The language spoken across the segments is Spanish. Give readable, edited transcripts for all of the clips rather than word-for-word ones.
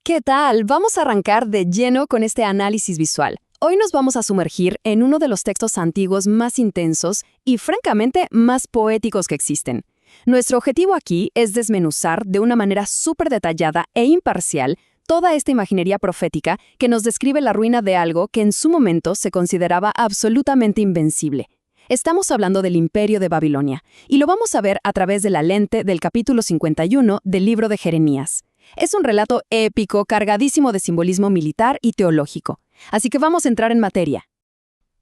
¿Qué tal? Vamos a arrancar de lleno con este análisis visual. Hoy nos vamos a sumergir en uno de los textos antiguos más intensos y, francamente, más poéticos que existen. Nuestro objetivo aquí es desmenuzar de una manera súper detallada e imparcial toda esta imaginería profética que nos describe la ruina de algo que en su momento se consideraba absolutamente invencible. Estamos hablando del Imperio de Babilonia, y lo vamos a ver a través de la lente del capítulo 51 del libro de Jeremías. Es un relato épico, cargadísimo de simbolismo militar y teológico. Así que vamos a entrar en materia.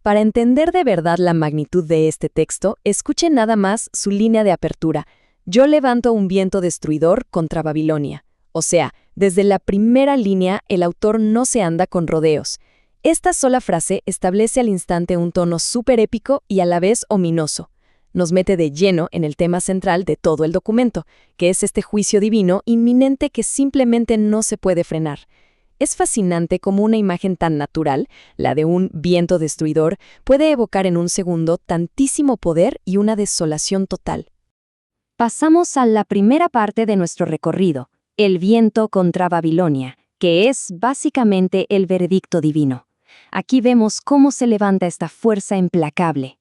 Para entender de verdad la magnitud de este texto, escuchen nada más su línea de apertura. Yo levanto un viento destruidor contra Babilonia. O sea, desde la primera línea el autor no se anda con rodeos. Esta sola frase establece al instante un tono súper épico y a la vez ominoso. Nos mete de lleno en el tema central de todo el documento, que es este juicio divino inminente que simplemente no se puede frenar. Es fascinante cómo una imagen tan natural, la de un viento destruidor, puede evocar en un segundo tantísimo poder y una desolación total. Pasamos a la primera parte de nuestro recorrido, el viento contra Babilonia, que es básicamente el veredicto divino. Aquí vemos cómo se levanta esta fuerza implacable.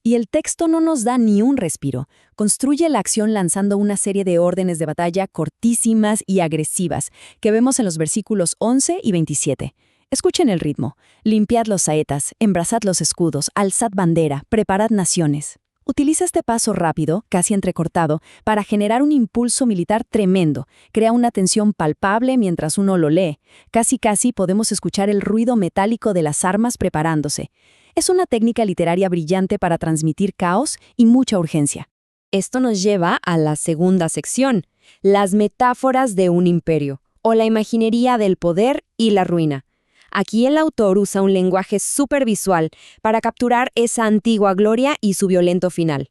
Y el texto no nos da ni un respiro. Construye la acción lanzando una serie de órdenes de batalla cortísimas y agresivas que vemos en los versículos 11 y 27. Escuchen el ritmo. Limpiad los saetas, embrazad los escudos, alzad bandera, preparad naciones. Utiliza este paso rápido, casi entrecortado, para generar un impulso militar tremendo. Crea una tensión palpable mientras uno lo lee. Casi podemos escuchar el ruido metálico de las armas preparándose. Es una técnica literaria brillante para transmitir caos y mucha urgencia. Esto nos lleva a la segunda sección, las metáforas de un imperio, o la imaginería del poder y la ruina. Aquí el autor usa un lenguaje supervisual para capturar esa antigua gloria y su violento final.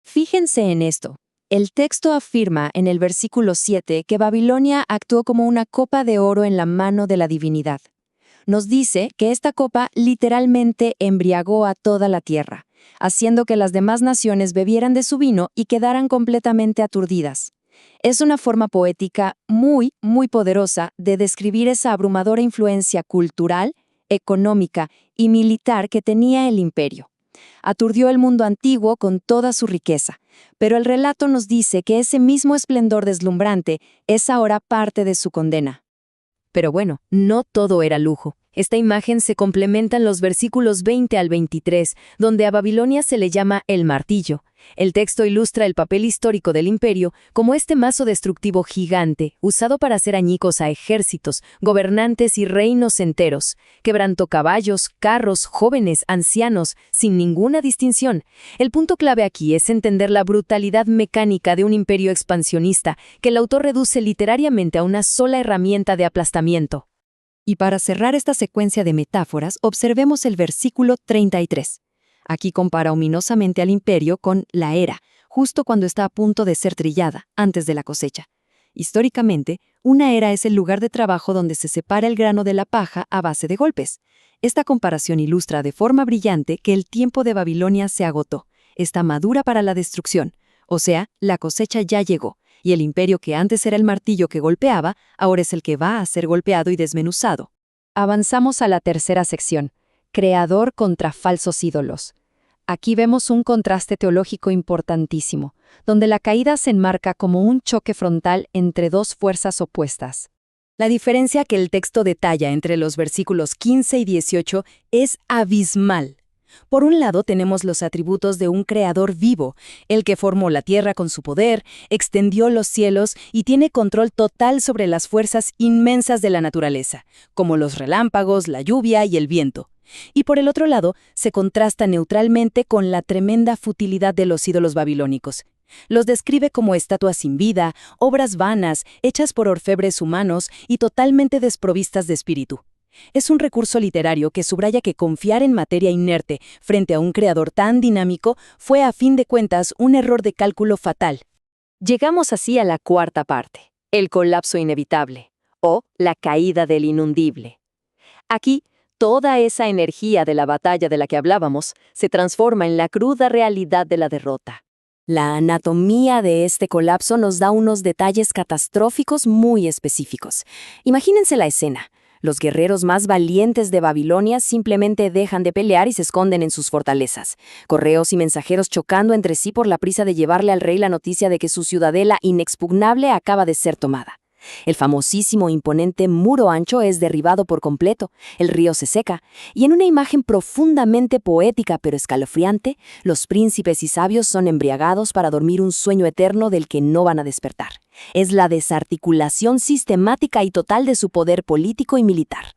Fíjense en esto. El texto afirma en el versículo 7 que Babilonia actuó como una copa de oro en la mano de la divinidad. Nos dice que esta copa literalmente embriagó a toda la tierra, haciendo que las demás naciones bebieran de su vino y quedaran completamente aturdidas. Es una forma poética muy poderosa de describir esa abrumadora influencia cultural, económica y militar que tenía el imperio. Aturdió el mundo antiguo con toda su riqueza, pero el relato nos dice que ese mismo esplendor deslumbrante es ahora parte de su condena. Pero bueno, no todo era lujo. Esta imagen se complementa en los versículos 20 al 23, donde a Babilonia se le llama el martillo. El texto ilustra el papel histórico del imperio como este mazo destructivo gigante, usado para hacer añicos a ejércitos, gobernantes y reinos enteros. Quebrantó caballos, carros, jóvenes, ancianos, sin ninguna distinción. El punto clave aquí es entender la brutalidad mecánica de un imperio expansionista, que el autor reduce literariamente a una sola herramienta de aplastamiento. Y para cerrar esta secuencia de metáforas, observemos el versículo 33. Aquí compara ominosamente al imperio con la era, justo cuando está a punto de ser trillada, antes de la cosecha. Históricamente, una era es el lugar de trabajo donde se separa el grano de la paja a base de golpes. Esta comparación ilustra de forma brillante que el tiempo de Babilonia se agotó, está madura para la destrucción, o sea, la cosecha ya llegó, y el imperio que antes era el martillo que golpeaba, ahora es el que va a ser golpeado y desmenuzado. Avanzamos a la tercera sección, creador contra falsos ídolos. Aquí vemos un contraste teológico importantísimo, donde la caída se enmarca como un choque frontal entre dos fuerzas opuestas. La diferencia que el texto detalla entre los versículos 15 y 18 es abismal. Por un lado tenemos los atributos de un creador vivo, el que formó la tierra con su poder, extendió los cielos y tiene control total sobre las fuerzas inmensas de la naturaleza, como los relámpagos, la lluvia y el viento. Y por el otro lado, se contrasta neutralmente con la tremenda futilidad de los ídolos babilónicos. Los describe como estatuas sin vida, obras vanas, hechas por orfebres humanos y totalmente desprovistas de espíritu. Es un recurso literario que subraya que confiar en materia inerte frente a un creador tan dinámico fue a fin de cuentas un error de cálculo fatal. Llegamos así a la cuarta parte, el colapso inevitable, o la caída del inundible. Aquí, toda esa energía de la batalla de la que hablábamos se transforma en la cruda realidad de la derrota. La anatomía de este colapso nos da unos detalles catastróficos muy específicos. Imagínense la escena. Los guerreros más valientes de Babilonia simplemente dejan de pelear y se esconden en sus fortalezas. Correos y mensajeros chocando entre sí por la prisa de llevarle al rey la noticia de que su ciudadela inexpugnable acaba de ser tomada. El famosísimo imponente muro ancho es derribado por completo, el río se seca, y en una imagen profundamente poética pero escalofriante, los príncipes y sabios son embriagados para dormir un sueño eterno del que no van a despertar. Es la desarticulación sistemática y total de su poder político y militar.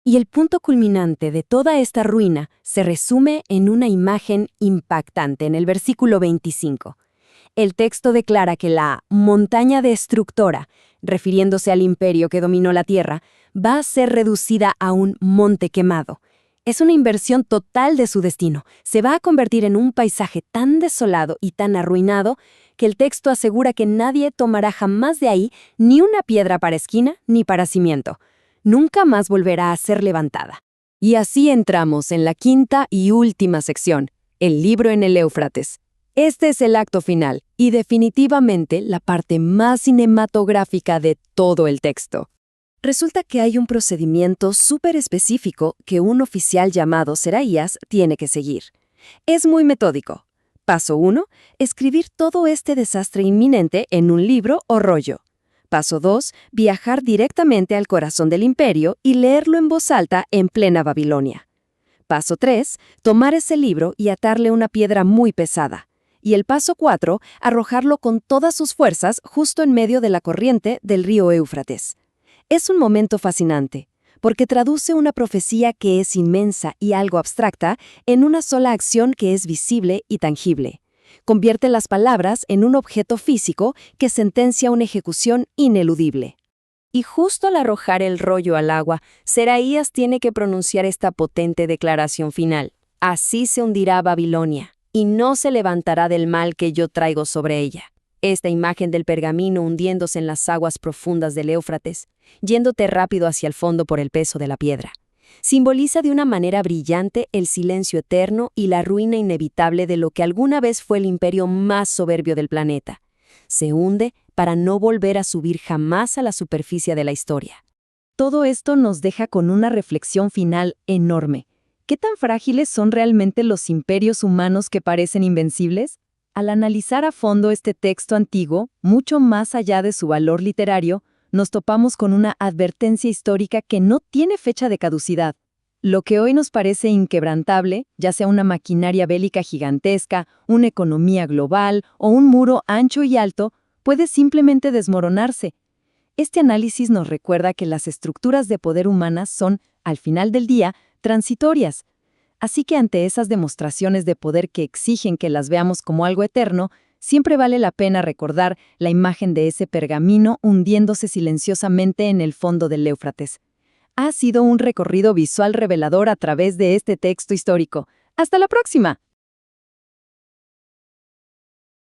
Y el punto culminante de toda esta ruina se resume en una imagen impactante en el versículo 25. El texto declara que la montaña destructora, refiriéndose al imperio que dominó la tierra, va a ser reducida a un monte quemado. Es una inversión total de su destino. Se va a convertir en un paisaje tan desolado y tan arruinado que el texto asegura que nadie tomará jamás de ahí ni una piedra para esquina ni para cimiento. Nunca más volverá a ser levantada. Y así entramos en la quinta y última sección, el libro en el Éufrates. Este es el acto final y definitivamente la parte más cinematográfica de todo el texto. Resulta que hay un procedimiento súper específico que un oficial llamado Seraías tiene que seguir. Es muy metódico. Paso 1. Escribir todo este desastre inminente en un libro o rollo. Paso 2. Viajar directamente al corazón del imperio y leerlo en voz alta en plena Babilonia. Paso 3. Tomar ese libro y atarle una piedra muy pesada. Y el paso 4, arrojarlo con todas sus fuerzas justo en medio de la corriente del río Éufrates. Es un momento fascinante, porque traduce una profecía que es inmensa y algo abstracta en una sola acción que es visible y tangible. Convierte las palabras en un objeto físico que sentencia una ejecución ineludible. Y justo al arrojar el rollo al agua, Seraías tiene que pronunciar esta potente declaración final. Así se hundirá Babilonia, y no se levantará del mal que yo traigo sobre ella. Esta imagen del pergamino hundiéndose en las aguas profundas del Éufrates, yéndote rápido hacia el fondo por el peso de la piedra, simboliza de una manera brillante el silencio eterno y la ruina inevitable de lo que alguna vez fue el imperio más soberbio del planeta. Se hunde para no volver a subir jamás a la superficie de la historia. Todo esto nos deja con una reflexión final enorme. ¿Qué tan frágiles son realmente los imperios humanos que parecen invencibles? Al analizar a fondo este texto antiguo, mucho más allá de su valor literario, nos topamos con una advertencia histórica que no tiene fecha de caducidad. Lo que hoy nos parece inquebrantable, ya sea una maquinaria bélica gigantesca, una economía global o un muro ancho y alto, puede simplemente desmoronarse. Este análisis nos recuerda que las estructuras de poder humanas son, al final del día, transitorias. Así que ante esas demostraciones de poder que exigen que las veamos como algo eterno, siempre vale la pena recordar la imagen de ese pergamino hundiéndose silenciosamente en el fondo del Éufrates. Ha sido un recorrido visual revelador a través de este texto histórico. ¡Hasta la próxima!